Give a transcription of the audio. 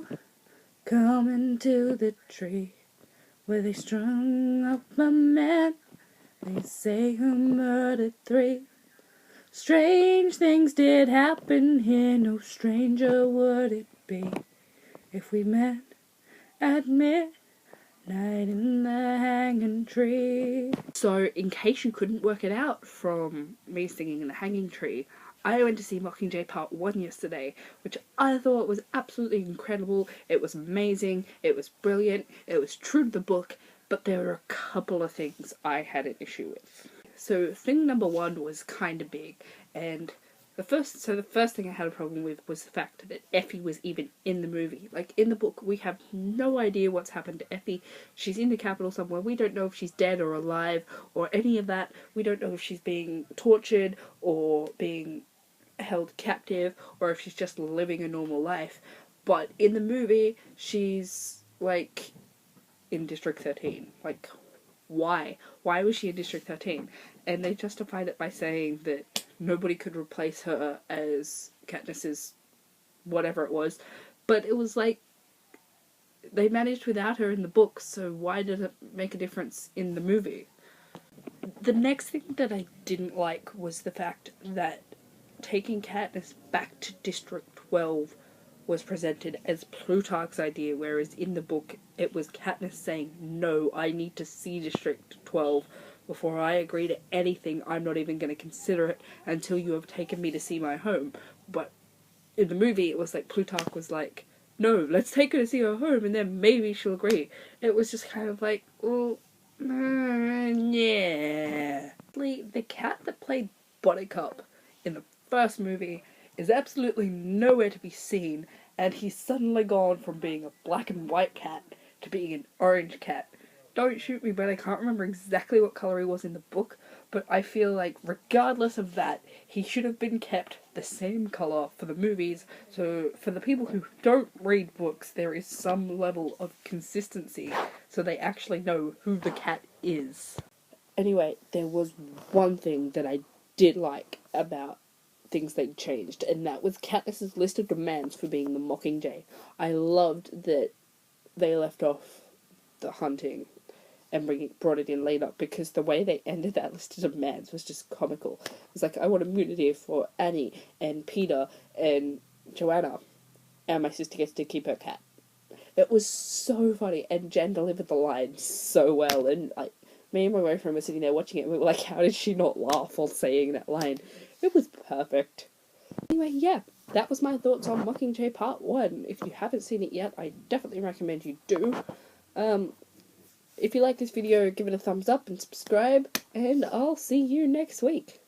12 coming to the tree where they strung up a man. They say who murdered 3. Strange things did happen here, no stranger would it be if we met at midnight in the hanging tree. So, in case you couldn't work it out from me singing in the hanging tree, I went to see Mockingjay Part 1 yesterday, which I thought was absolutely incredible. It was amazing, it was brilliant, it was true to the book, but there were a couple of things I had an issue with. So thing number 1 was kind of big, and the first thing I had a problem with was the fact that Effie was even in the movie. Like, in the book, we have no idea what's happened to Effie. She's in the capital somewhere. We don't know if she's dead or alive or any of that. We don't know if she's being tortured or being held captive or if she's just living a normal life. But in the movie, she's, like, in District 13. Like, why? Why was she in District 13? And they justified it by saying that nobody could replace her as Katniss's whatever it was. But it was like, they managed without her in the book, so why did it make a difference in the movie? The next thing that I didn't like was the fact that taking Katniss back to District 12 was presented as Plutarch's idea, whereas in the book it was Katniss saying, no, I need to see District 12 before I agree to anything. I'm not even going to consider it until you have taken me to see my home. But in the movie it was like Plutarch was like, no, let's take her to see her home and then maybe she'll agree. It was just kind of like, well, yeah. The cat that played Buttercup in the first movie is absolutely nowhere to be seen, and he's suddenly gone from being a black and white cat to being an orange cat. Don't shoot me, but I can't remember exactly what colour he was in the book, but I feel like regardless of that, he should have been kept the same colour for the movies, so for the people who don't read books, there is some level of consistency, so they actually know who the cat is. Anyway, there was one thing that I did like about things they changed, and that was Katniss's list of demands for being the Mockingjay. I loved that they left off the hunting and brought it in later, because the way they ended that list of demands was just comical. It was like, I want immunity for Annie and Peter and Joanna, and my sister gets to keep her cat. It was so funny, and Jen delivered the line so well, and like, me and my boyfriend were sitting there watching it, and we were like, how did she not laugh while saying that line? It was perfect. Anyway, yeah, that was my thoughts on Mockingjay Part 1. If you haven't seen it yet, I definitely recommend you do. If you like this video, give it a thumbs up and subscribe, and I'll see you next week.